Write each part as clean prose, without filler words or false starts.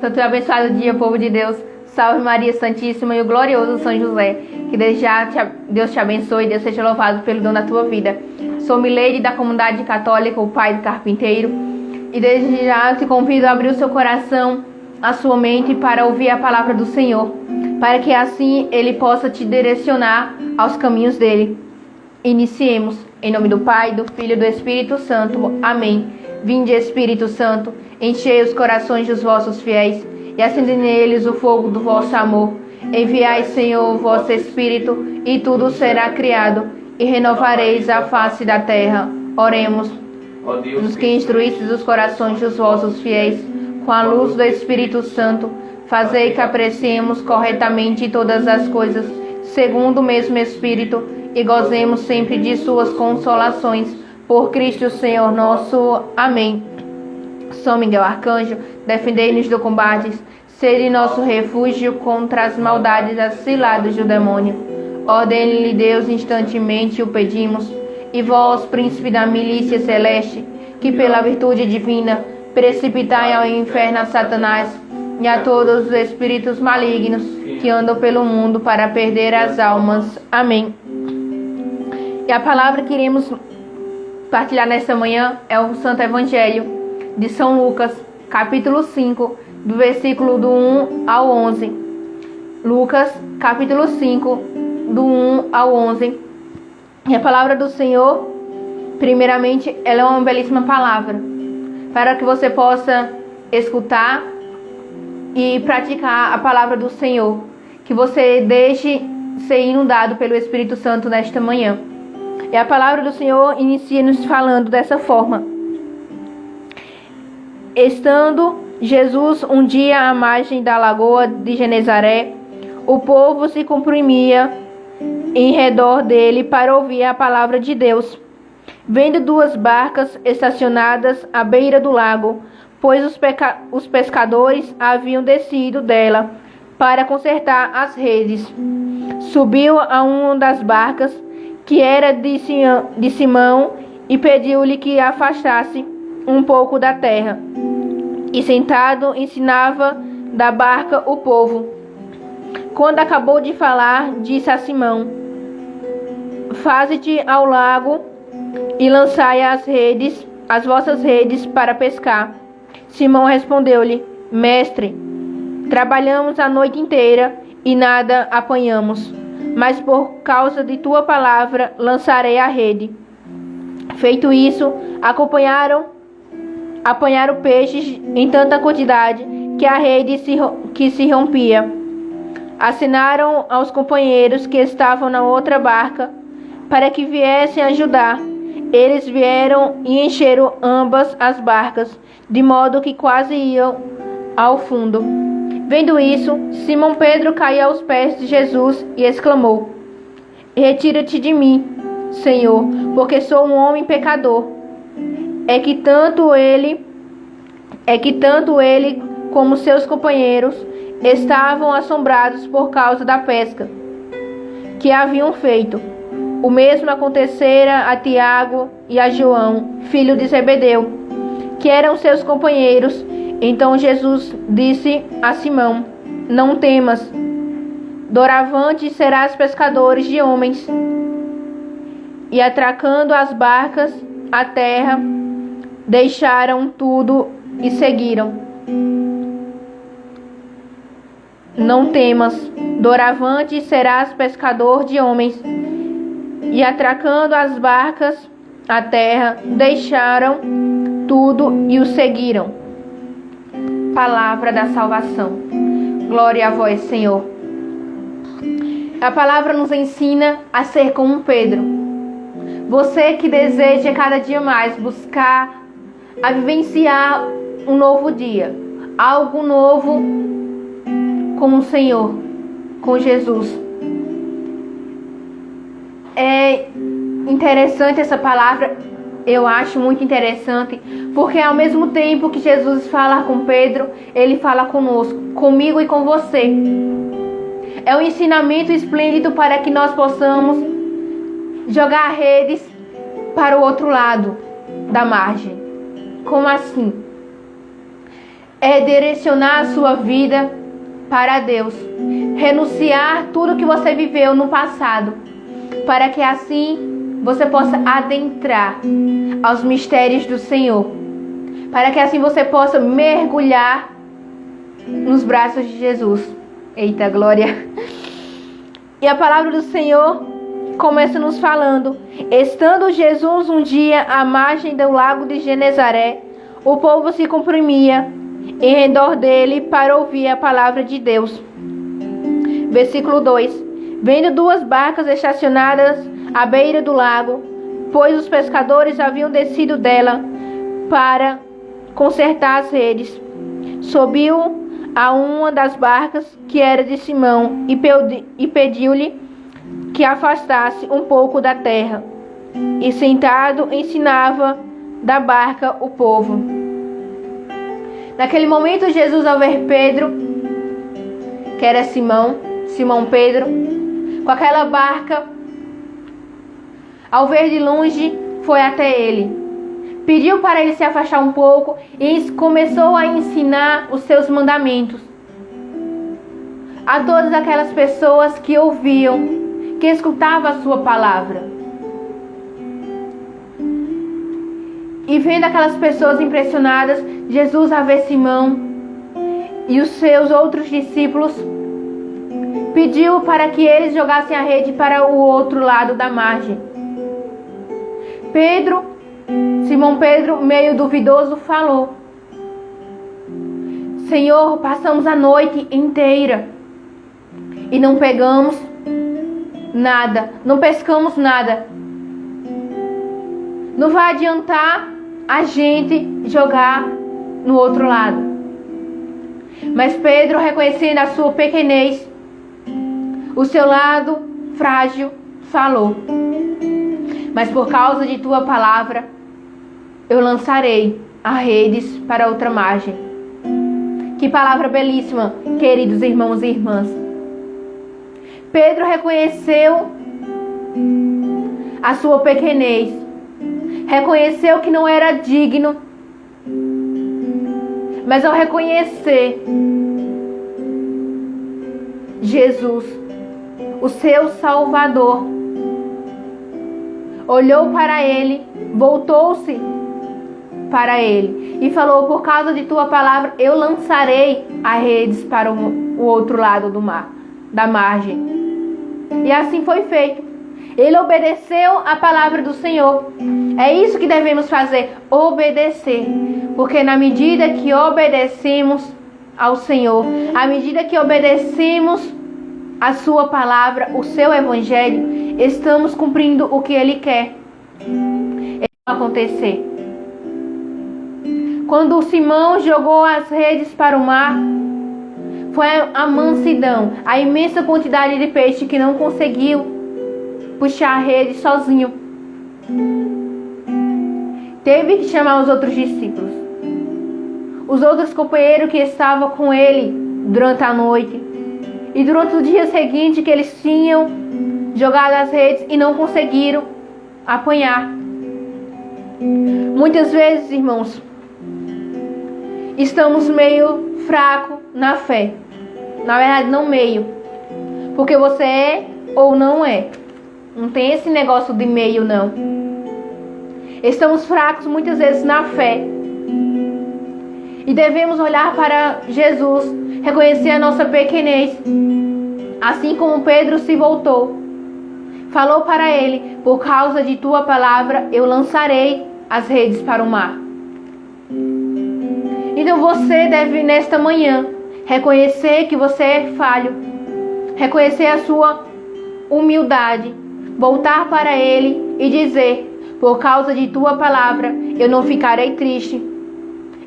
Santo e abençoado dia, povo de Deus. Salve Maria Santíssima e o glorioso São José. Que desde já Deus te abençoe e Deus seja louvado pelo dom da tua vida. Sou Mileide da comunidade católica, o pai do carpinteiro. E desde já te convido a abrir o seu coração, a sua mente para ouvir a palavra do Senhor. Para que assim Ele possa te direcionar aos caminhos dele. Iniciemos. Em nome do Pai, do Filho e do Espírito Santo. Amém. Vinde, Espírito Santo, enchei os corações dos vossos fiéis e acendei neles o fogo do vosso amor. Enviai, Senhor, o vosso Espírito, e tudo será criado, e renovareis a face da terra. Oremos. Ó Deus, que instruístes os corações dos vossos fiéis com a luz do Espírito Santo, fazei que apreciemos corretamente todas as coisas, segundo o mesmo Espírito, e gozemos sempre de suas consolações. Por Cristo Senhor nosso. Amém. São Miguel Arcanjo, defendei-nos do combate, sede nosso refúgio contra as maldades das ciladas do demônio. Ordene-lhe Deus, instantemente o pedimos, e vós, príncipe da milícia celeste, que pela virtude divina precipitai ao inferno a Satanás e a todos os espíritos malignos que andam pelo mundo para perder as almas. Amém. E a palavra que iremos partilhar nesta manhã é o Santo Evangelho de São Lucas, capítulo 5, do versículo do 1 ao 11. Lucas, capítulo 5, do 1 ao 11. E a palavra do Senhor, primeiramente, ela é uma belíssima palavra, para que você possa escutar e praticar a palavra do Senhor, que você deixe ser inundado pelo Espírito Santo nesta manhã. E a palavra do Senhor inicia nos falando dessa forma. Estando Jesus um dia à margem da lagoa de Genezaré, o povo se comprimia em redor dele para ouvir a palavra de Deus. Vendo duas barcas estacionadas à beira do lago, pois os pescadores haviam descido dela para consertar as redes. Subiu a uma das barcas, que era de Simão, e pediu-lhe que afastasse um pouco da terra. E sentado ensinava da barca o povo. Quando acabou de falar, disse a Simão: Faze-te ao lago e lançai as vossas redes para pescar. Simão respondeu-lhe: Mestre, trabalhamos a noite inteira e nada apanhamos, mas por causa de tua palavra lançarei a rede. Feito isso, apanharam peixes em tanta quantidade que a rede se rompia. Assinaram aos companheiros que estavam na outra barca para que viessem ajudar. Eles vieram e encheram ambas as barcas, de modo que quase iam ao fundo. Vendo isso, Simão Pedro caiu aos pés de Jesus e exclamou: Retira-te de mim, Senhor, porque sou um homem pecador. É que tanto ele como seus companheiros estavam assombrados por causa da pesca que haviam feito. O mesmo acontecera a Tiago e a João, filho de Zebedeu, que eram seus companheiros. Então Jesus disse a Simão: Não temas, doravante serás pescadores de homens. E atracando as barcas à terra, deixaram tudo e seguiram. Não temas, doravante serás pescador de homens. E atracando as barcas à terra, deixaram tudo e o seguiram. Palavra da salvação. Glória a vós, Senhor. A palavra nos ensina a ser como Pedro. Você que deseja cada dia mais buscar a vivenciar um novo dia, algo novo com o Senhor, com Jesus. É interessante essa palavra. Eu acho muito interessante, porque ao mesmo tempo que Jesus fala com Pedro, Ele fala conosco, comigo e com você. É um ensinamento esplêndido para que nós possamos jogar redes para o outro lado da margem. Como assim? é direcionar a sua vida para Deus. Renunciar tudo que você viveu no passado, para que assim você possa adentrar aos mistérios do Senhor. Para que assim você possa mergulhar nos braços de Jesus. Eita, glória! E a palavra do Senhor começa nos falando: estando Jesus um dia à margem do lago de Genezaré, o povo se comprimia em redor dele para ouvir a palavra de Deus. Versículo 2: vendo duas barcas estacionadas à beira do lago, pois os pescadores haviam descido dela para consertar as redes, subiu a uma das barcas, que era de Simão, e pediu-lhe que afastasse um pouco da terra. E sentado ensinava da barca o povo. Naquele momento, Jesus, ao ver Pedro, que era Simão Pedro, com aquela barca, ao ver de longe, foi até ele. Pediu para ele se afastar um pouco e começou a ensinar os seus mandamentos a todas aquelas pessoas que ouviam, que escutavam a sua palavra. E vendo aquelas pessoas impressionadas, Jesus, a ver Simão e os seus outros discípulos, pediu para que eles jogassem a rede para o outro lado da margem. Simão Pedro, meio duvidoso, falou: Senhor, passamos a noite inteira e não pegamos nada, não pescamos nada. Não vai adiantar a gente jogar no outro lado. Mas Pedro, reconhecendo a sua pequenez, o seu lado frágil, falou: mas por causa de tua palavra, eu lançarei as redes para outra margem. Que palavra belíssima, queridos irmãos e irmãs. Pedro reconheceu a sua pequenez, reconheceu que não era digno, mas ao reconhecer Jesus, o seu Salvador, olhou para ele, voltou-se para ele e falou: por causa de tua palavra, eu lançarei as redes para o outro lado do mar, da margem. E assim foi feito. Ele obedeceu a palavra do Senhor. É isso que devemos fazer, obedecer. Porque na medida que obedecemos ao Senhor, à medida que obedecemos a sua palavra, o seu evangelho, estamos cumprindo o que Ele quer acontecer. Quando Simão jogou as redes para o mar, foi a mansidão, a imensa quantidade de peixe que não conseguiu puxar a rede sozinho. Teve que chamar os outros discípulos, os outros companheiros que estavam com ele durante a noite e durante o dia seguinte, que eles tinham jogado as redes e não conseguiram apanhar. Muitas vezes, irmãos, estamos meio fracos na fé. Na verdade, não meio, porque você é ou não é. Não tem esse negócio de meio, não. Estamos fracos muitas vezes na fé. E devemos olhar para Jesus, reconhecer a nossa pequenez. Assim como Pedro se voltou, falou para ele: por causa de tua palavra, eu lançarei as redes para o mar. Então você deve, nesta manhã, reconhecer que você é falho, reconhecer a sua humildade, voltar para Ele e dizer: por causa de tua palavra, eu não ficarei triste.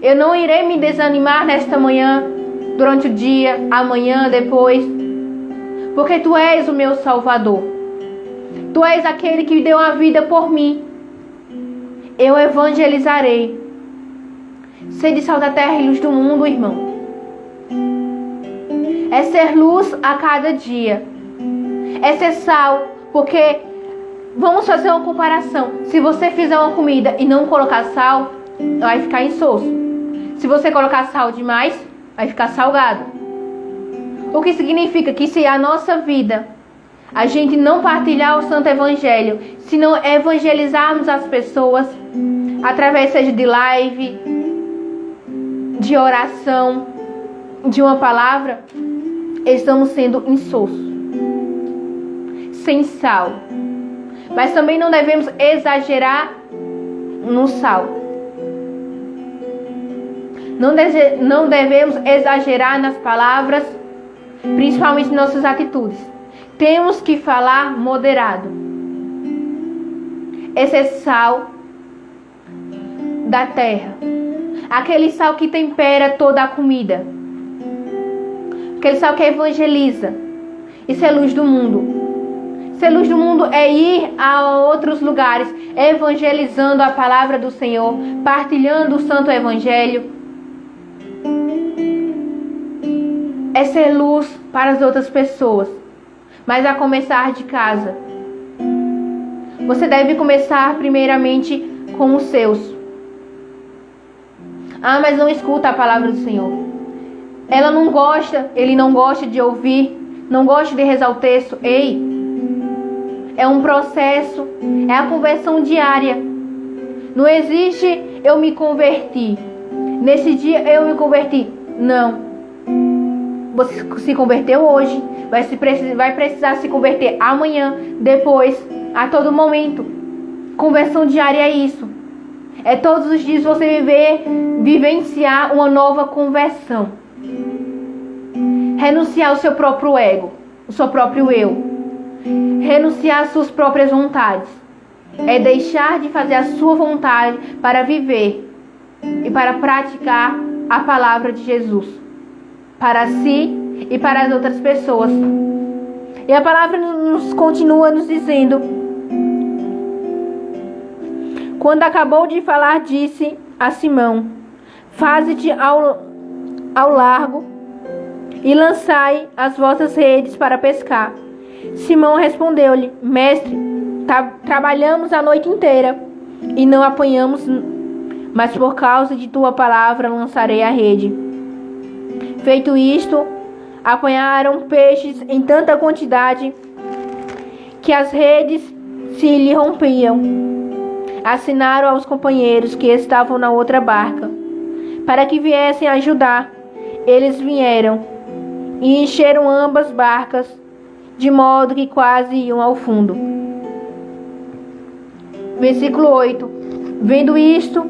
Eu não irei me desanimar nesta manhã, durante o dia, amanhã, depois, porque tu és o meu Salvador. Tu és aquele que deu a vida por mim. Eu evangelizarei. Sede sal da terra e luz do mundo, irmão. É ser luz a cada dia. É ser sal, porque vamos fazer uma comparação. Se você fizer uma comida e não colocar sal, vai ficar insosso. Se você colocar sal demais, vai ficar salgado. O que significa que se a nossa vida, a gente não partilhar o Santo Evangelho, se não evangelizarmos as pessoas, através seja de live, de oração, de uma palavra, estamos sendo insosso, sem sal. Mas também não devemos exagerar no sal. Não devemos exagerar nas palavras, principalmente em nossas atitudes. Temos que falar moderado. Esse é sal da terra. Aquele sal que tempera toda a comida. Aquele sal que evangeliza. Isso é luz do mundo. Ser luz do mundo é ir a outros lugares, evangelizando a palavra do Senhor, partilhando o Santo Evangelho. É ser luz para as outras pessoas, mas a começar de casa. Você deve começar primeiramente com os seus. Ah, mas não escuta a palavra do Senhor. Ele não gosta de ouvir, não gosta de rezar o texto. Ei, é um processo, é a conversão diária. Não existe eu me converti. Nesse dia eu me converti. Não. Você se converteu hoje, vai precisar se converter amanhã, depois, a todo momento. Conversão diária é isso. É todos os dias você vivenciar uma nova conversão. Renunciar ao seu próprio ego, o seu próprio eu. Renunciar às suas próprias vontades. É deixar de fazer a sua vontade para viver e para praticar a palavra de Jesus. Para si e para as outras pessoas. E a palavra nos continua nos dizendo: quando acabou de falar, disse a Simão: faze-te ao largo e lançai as vossas redes para pescar. Simão respondeu-lhe: mestre, trabalhamos a noite inteira e não apanhamos, mas por causa de tua palavra lançarei a rede. Feito isto, apanharam peixes em tanta quantidade que as redes se lhe rompiam. Assinaram aos companheiros que estavam na outra barca, para que viessem ajudar. Eles vieram e encheram ambas barcas, de modo que quase iam ao fundo. Versículo 8. Vendo isto,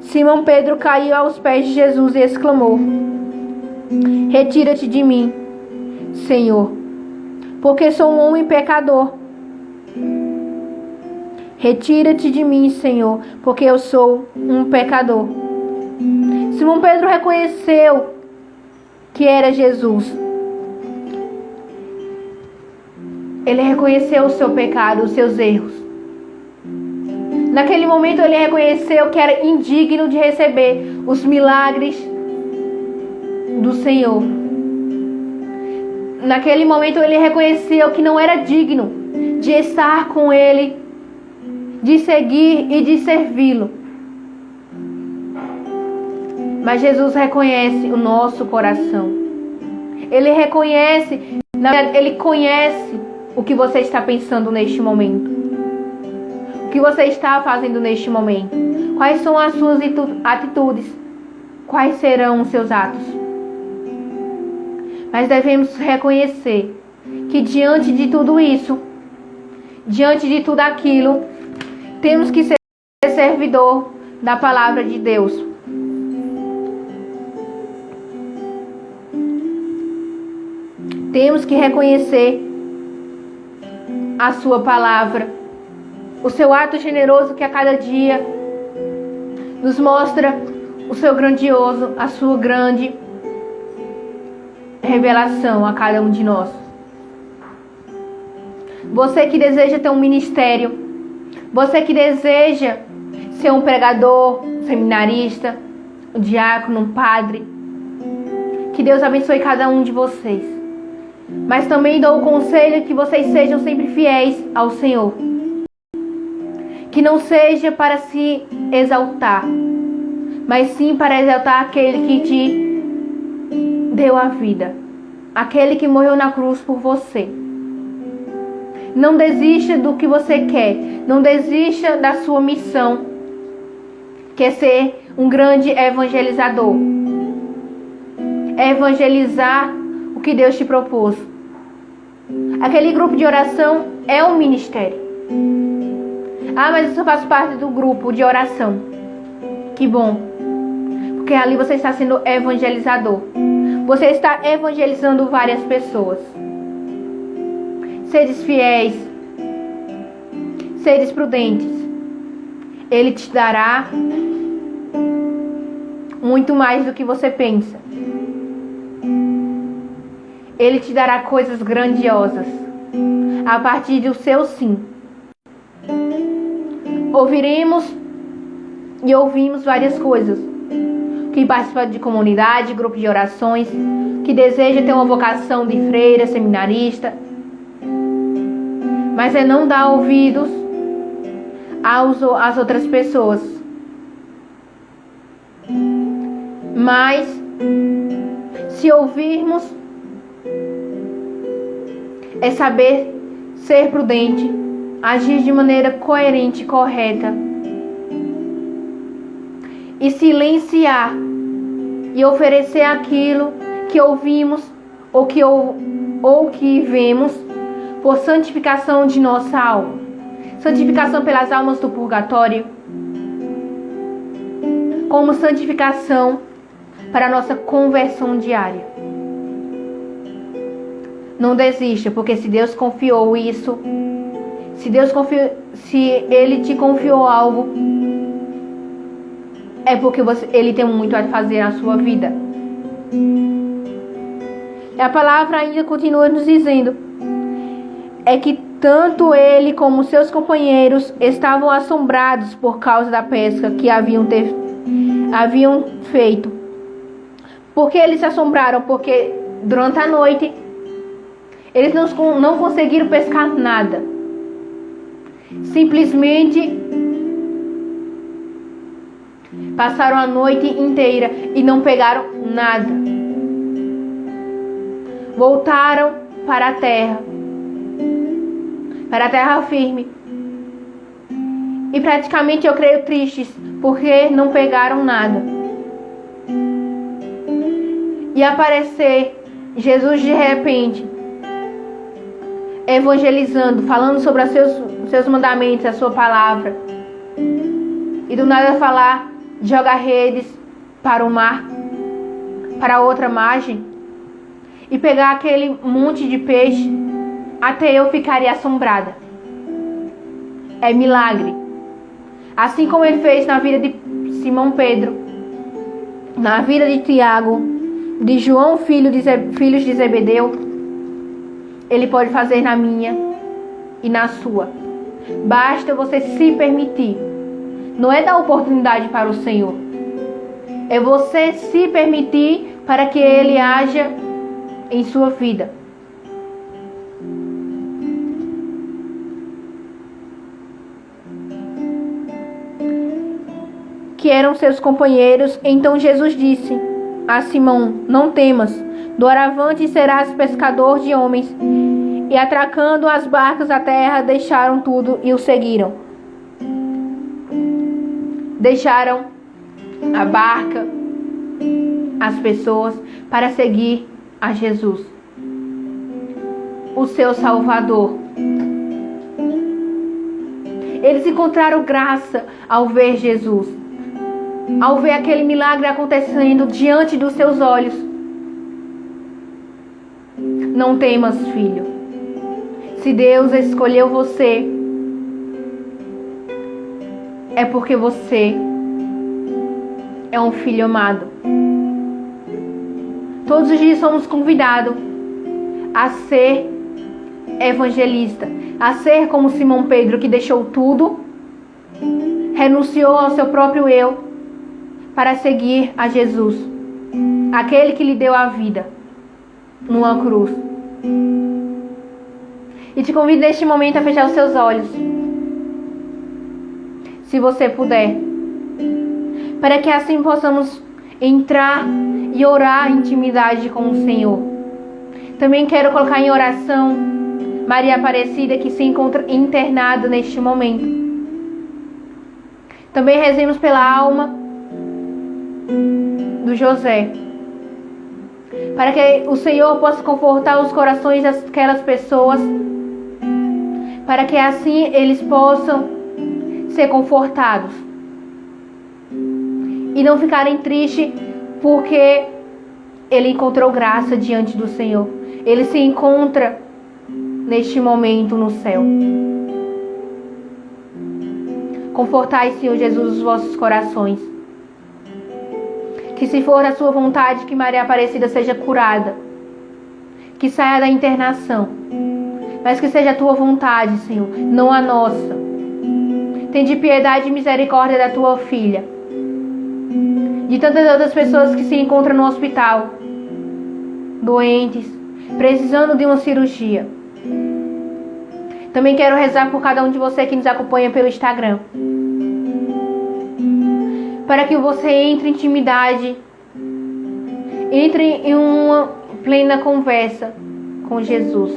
Simão Pedro caiu aos pés de Jesus e exclamou: retira-te de mim, Senhor, porque sou um homem pecador. Retira-te de mim, Senhor, porque eu sou um pecador. Simão Pedro reconheceu que era Jesus. Ele reconheceu o seu pecado, os seus erros. Naquele momento ele reconheceu que era indigno de receber os milagres do Senhor. Naquele momento ele reconheceu que não era digno de estar com Ele, de seguir e de servi-lo. Mas Jesus reconhece o nosso coração. Ele reconhece, Ele conhece o que você está pensando neste momento. O que você está fazendo neste momento. Quais são as suas atitudes? Quais serão os seus atos? Mas devemos reconhecer que diante de tudo isso, diante de tudo aquilo, temos que ser servidor da palavra de Deus. Temos que reconhecer a sua palavra, o seu ato generoso que a cada dia nos mostra o seu grandioso, a sua grande revelação a cada um de nós. Você que deseja ter um ministério, você que deseja ser um pregador, um seminarista, um diácono, um padre, que Deus abençoe cada um de vocês. Mas também dou o conselho que vocês sejam sempre fiéis ao Senhor. Que não seja para se exaltar, mas sim para exaltar aquele que te deu a vida, aquele que morreu na cruz por você. Não desista do que você quer, não desista da sua missão, que é ser um grande evangelizador. Evangelizar o que Deus te propôs. Aquele grupo de oração é um ministério. Ah, mas eu só faço parte do grupo de oração. Que bom. Porque ali você está sendo evangelizador. Você está evangelizando várias pessoas. Seres fiéis. Seres prudentes. Ele te dará muito mais do que você pensa. Ele te dará coisas grandiosas a partir do seu sim. Ouviremos e ouvimos várias coisas. Quem participa de comunidade, grupo de orações, que deseja ter uma vocação de freira, seminarista, mas é não dar ouvidos às outras pessoas. Mas se ouvirmos, é saber ser prudente, agir de maneira coerente e correta, e silenciar e oferecer aquilo que ouvimos ou que vemos por santificação de nossa alma, santificação pelas almas do purgatório, como santificação para a nossa conversão diária. Não desista, porque se Deus confiou isso, se Ele te confiou algo, é porque Ele tem muito a fazer na sua vida. E a palavra ainda continua nos dizendo, é que tanto ele como seus companheiros estavam assombrados por causa da pesca que haviam feito. Por que eles se assombraram? Porque durante a noite eles não conseguiram pescar nada. Simplesmente passaram a noite inteira e não pegaram nada. Voltaram para a terra firme. E praticamente eu creio tristes, porque não pegaram nada. E aparecer Jesus de repente, evangelizando, falando sobre os seus mandamentos, a sua palavra. E do nada falar, joga redes para o mar, para outra margem, e pegar aquele monte de peixe, até eu ficaria assombrada. É milagre. Assim como ele fez na vida de Simão Pedro, na vida de Tiago, de João, filhos de Zebedeu, ele pode fazer na minha e na sua. Basta você se permitir. Não é dar oportunidade para o Senhor. É você se permitir para que Ele haja em sua vida. Que eram seus companheiros. Então Jesus disse a Simão, não temas, doravante serás pescador de homens. E atracando as barcas à terra, deixaram tudo e o seguiram. Deixaram a barca, as pessoas, para seguir a Jesus, o seu Salvador. Eles encontraram graça ao ver Jesus, ao ver aquele milagre acontecendo diante dos seus olhos. Não temas, filho. Se Deus escolheu você, é porque você é um filho amado. Todos os dias somos convidados a ser evangelista, a ser como Simão Pedro, que deixou tudo, renunciou ao seu próprio eu para seguir a Jesus, aquele que lhe deu a vida numa cruz. E te convido neste momento a fechar os seus olhos, se você puder. para que assim possamos entrar e orar em intimidade com o Senhor. Também quero colocar em oração Maria Aparecida, que se encontra internada neste momento. Também rezemos pela alma do José, para que o Senhor possa confortar os corações daquelas pessoas, para que assim eles possam ser confortados e não ficarem tristes porque ele encontrou graça diante do Senhor. Ele se encontra neste momento no céu. Confortai, Senhor Jesus, os vossos corações. Que se for a sua vontade que Maria Aparecida seja curada, que saia da internação, mas que seja a tua vontade, Senhor, não a nossa. Tende piedade e misericórdia da tua filha, de tantas outras pessoas que se encontram no hospital, doentes, precisando de uma cirurgia. Também quero rezar por cada um de vocês que nos acompanha pelo Instagram, para que você entre em intimidade, entre em uma plena conversa com Jesus.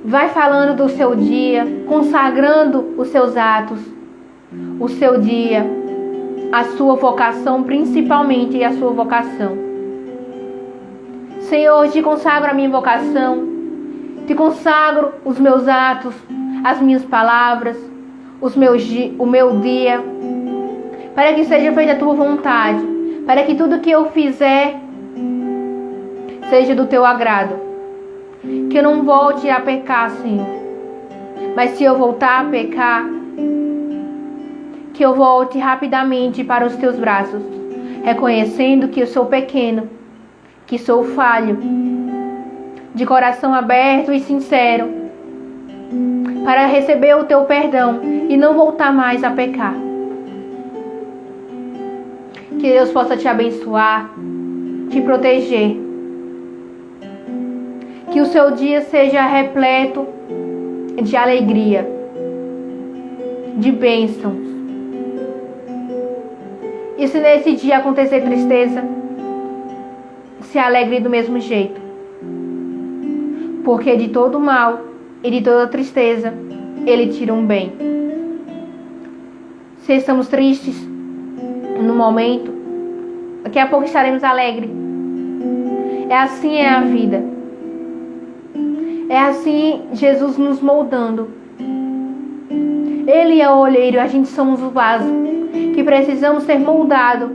Vai falando do seu dia, consagrando os seus atos, o seu dia, a sua vocação, principalmente a sua vocação. Senhor, te consagro a minha vocação, te consagro os meus atos, as minhas palavras, o meu dia, para que seja feita a tua vontade, para que tudo que eu fizer seja do teu agrado. Que eu não volte a pecar, Senhor, mas se eu voltar a pecar, que eu volte rapidamente para os teus braços, reconhecendo que eu sou pequeno, que sou falho, de coração aberto e sincero, para receber o teu perdão e não voltar mais a pecar. Que Deus possa te abençoar, te proteger. Que o seu dia seja repleto de alegria, de bênçãos. E se nesse dia acontecer tristeza, se alegre do mesmo jeito. Porque de todo mal e de toda tristeza, Ele tira um bem. Se estamos tristes no momento, daqui a pouco estaremos alegres. Assim é a vida. É assim Jesus nos moldando. Ele é o olheiro, a gente somos o vaso, que precisamos ser moldados,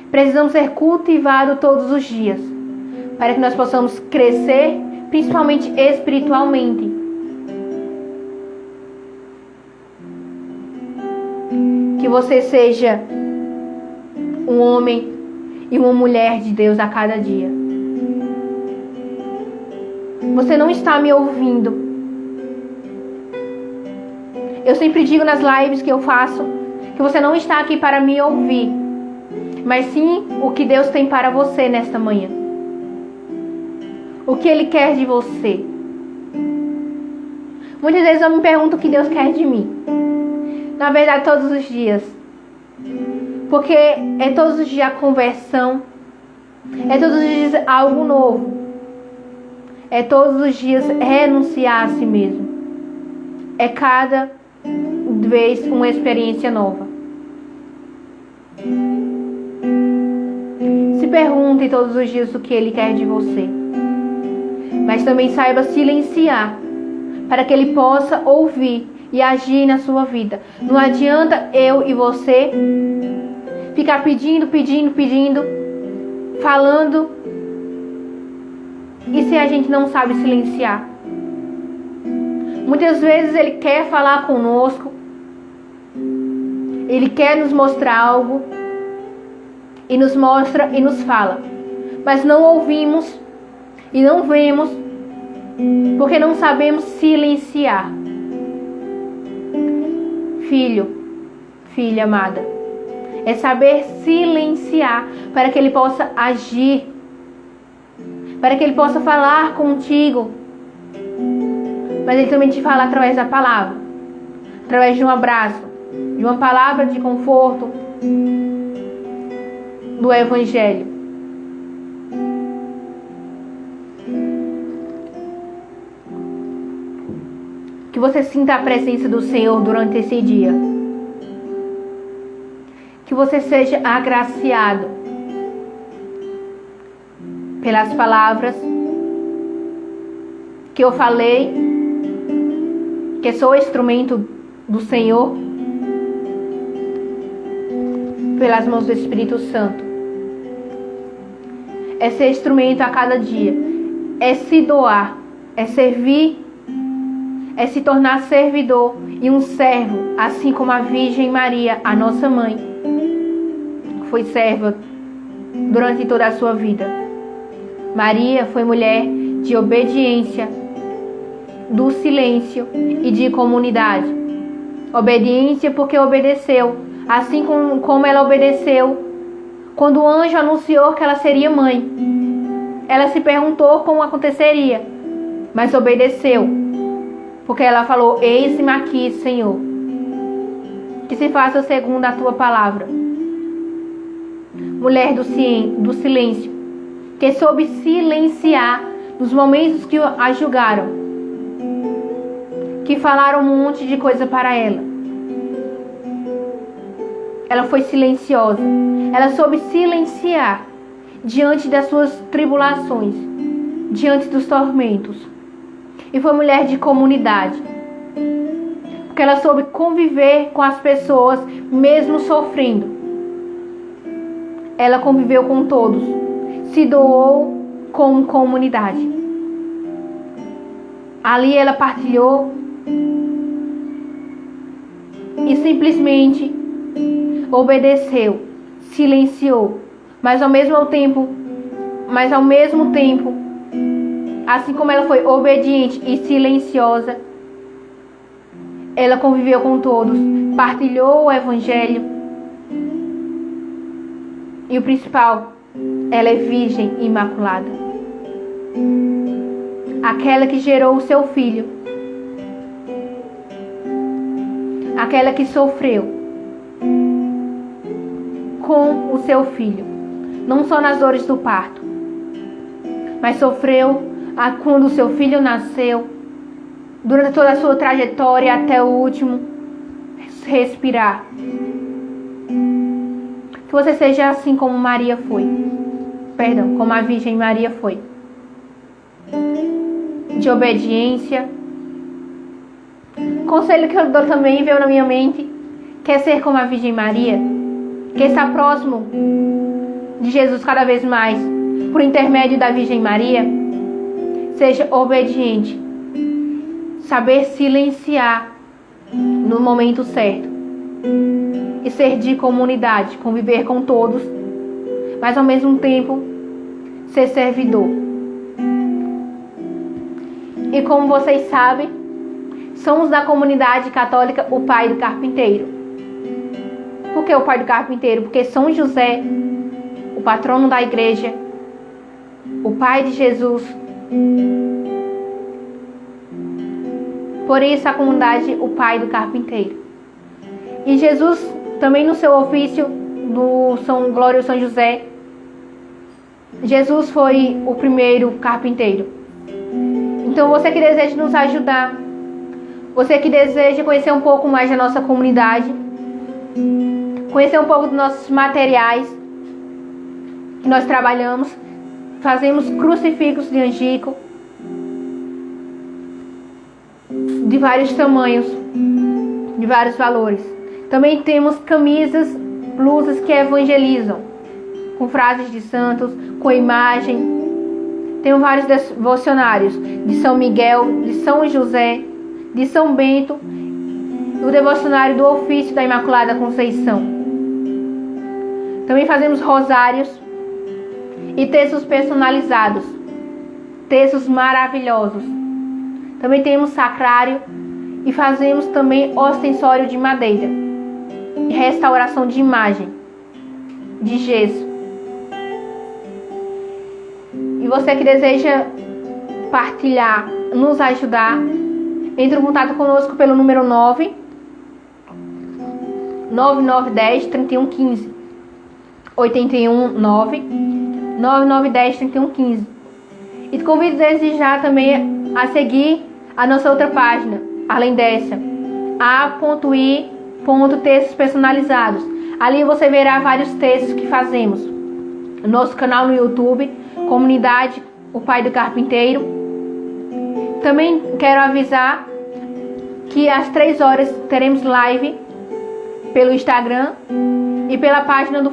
precisamos ser cultivados todos os dias, para que nós possamos crescer, principalmente espiritualmente. Que você seja um homem e uma mulher de Deus a cada dia. Você não está me ouvindo. Eu sempre digo nas lives que eu faço que você não está aqui para me ouvir, mas sim o que Deus tem para você nesta manhã. O que Ele quer de você. Muitas vezes eu me pergunto o que Deus quer de mim. Na verdade, todos os dias. Porque é todos os dias a conversão. É todos os dias algo novo. É todos os dias renunciar a si mesmo. É cada vez uma experiência nova. Se pergunte todos os dias o que Ele quer de você. Mas também saiba silenciar, para que Ele possa ouvir e agir na sua vida. Não adianta eu e você ficar pedindo, falando, e se a gente não sabe silenciar. Muitas vezes Ele quer falar conosco, Ele quer nos mostrar algo, e nos mostra e nos fala, mas não ouvimos e não vemos, porque não sabemos silenciar. Filho, filha amada, é saber silenciar para que Ele possa agir, para que Ele possa falar contigo. Mas Ele também te fala através da palavra, através de um abraço, de uma palavra de conforto do Evangelho. Que você sinta a presença do Senhor durante esse dia. Que você seja agraciado pelas palavras que eu falei, que sou instrumento do Senhor, pelas mãos do Espírito Santo. É ser instrumento a cada dia, é se doar, é servir, é se tornar servidor e um servo, assim como a Virgem Maria, a nossa mãe, foi serva durante toda a sua vida. Maria foi mulher de obediência, do silêncio e de comunidade. Obediência porque obedeceu, assim como ela obedeceu quando o anjo anunciou que ela seria mãe. Ela se perguntou como aconteceria, mas obedeceu, porque ela falou: eis-me aqui, Senhor, que se faça segundo a tua palavra. Mulher do silêncio, que soube silenciar nos momentos que a julgaram, que falaram um monte de coisa para ela. Ela foi silenciosa. Ela soube silenciar diante das suas tribulações, diante dos tormentos. E foi mulher de comunidade, porque ela soube conviver com as pessoas mesmo sofrendo. Ela conviveu com todos, se doou como comunidade. Ali ela partilhou e simplesmente obedeceu, silenciou, mas ao mesmo tempo, assim como ela foi obediente e silenciosa, ela conviveu com todos, partilhou o Evangelho. E o principal, ela é virgem imaculada. Aquela que gerou o seu filho. Aquela que sofreu com o seu filho. Não só nas dores do parto, mas sofreu quando o seu filho nasceu, durante toda a sua trajetória até o último respirar. Que você seja assim como Maria foi. Como a Virgem Maria foi. De obediência. Conselho que eu dou também veio na minha mente. Quer ser como a Virgem Maria? Quer estar próximo de Jesus cada vez mais, por intermédio da Virgem Maria? Seja obediente. Saber silenciar no momento certo. E ser de comunidade, conviver com todos, mas ao mesmo tempo ser servidor. E como vocês sabem, somos da comunidade católica o Pai do Carpinteiro. Por que o Pai do Carpinteiro? Porque São José, o patrono da igreja, o Pai de Jesus. Por isso a comunidade o Pai do Carpinteiro. E Jesus também no seu ofício do São Glória São José, Jesus foi o primeiro carpinteiro. Então você que deseja nos ajudar, você que deseja conhecer um pouco mais da nossa comunidade, conhecer um pouco dos nossos materiais que nós trabalhamos, fazemos crucifixos de angico de vários tamanhos, de vários valores. Também temos camisas, blusas que evangelizam, com frases de santos, com imagem. Temos vários devocionários de São Miguel, de São José, de São Bento, o devocionário do ofício da Imaculada Conceição. Também fazemos rosários e textos personalizados, textos maravilhosos. Também temos sacrário e fazemos também ostensório de madeira e restauração de imagem de gesso. E você que deseja partilhar, nos ajudar, entre em contato conosco pelo número 9 9910 3115. 819 9910 3115. E te convido desde já também a seguir a nossa outra página, além dessa, a.i.textos personalizados. Ali você verá vários textos que fazemos. Nosso canal no YouTube, Comunidade O Pai do Carpinteiro. Também quero avisar que às 3 horas teremos live pelo Instagram e pela página do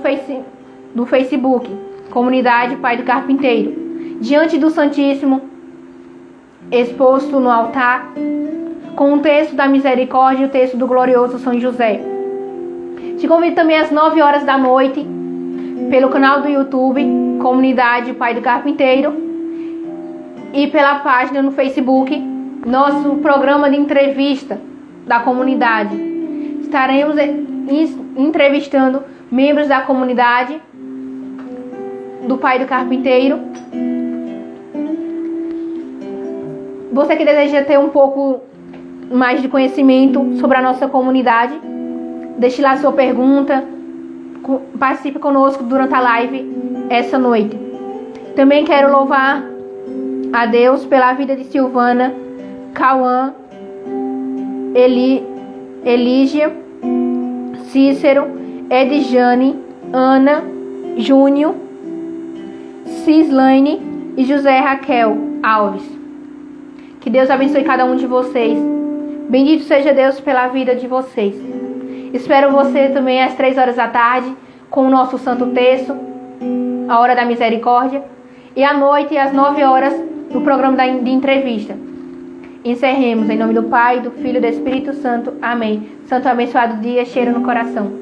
Facebook, Comunidade Pai do Carpinteiro. Diante do Santíssimo, exposto no altar, com o texto da misericórdia e o texto do glorioso São José. Te convido também às 9 horas da noite, pelo canal do YouTube, Comunidade Pai do Carpinteiro, e pela página no Facebook, nosso programa de entrevista da comunidade. Estaremos entrevistando membros da comunidade do Pai do Carpinteiro. Você que deseja ter um pouco mais de conhecimento sobre a nossa comunidade, deixe lá sua pergunta, participe conosco durante a live essa noite. Também quero louvar a Deus pela vida de Silvana, Cauã, Elígia, Cícero, Edjane, Ana, Júnior, Cislaine e José Raquel Alves. Que Deus abençoe cada um de vocês. Bendito seja Deus pela vida de vocês. Espero você também às 3 horas da tarde com o nosso Santo Texto, a Hora da Misericórdia, e à noite às 9 horas no programa de entrevista. Encerremos em nome do Pai, do Filho e do Espírito Santo. Amém. Santo abençoado dia, cheiro no coração.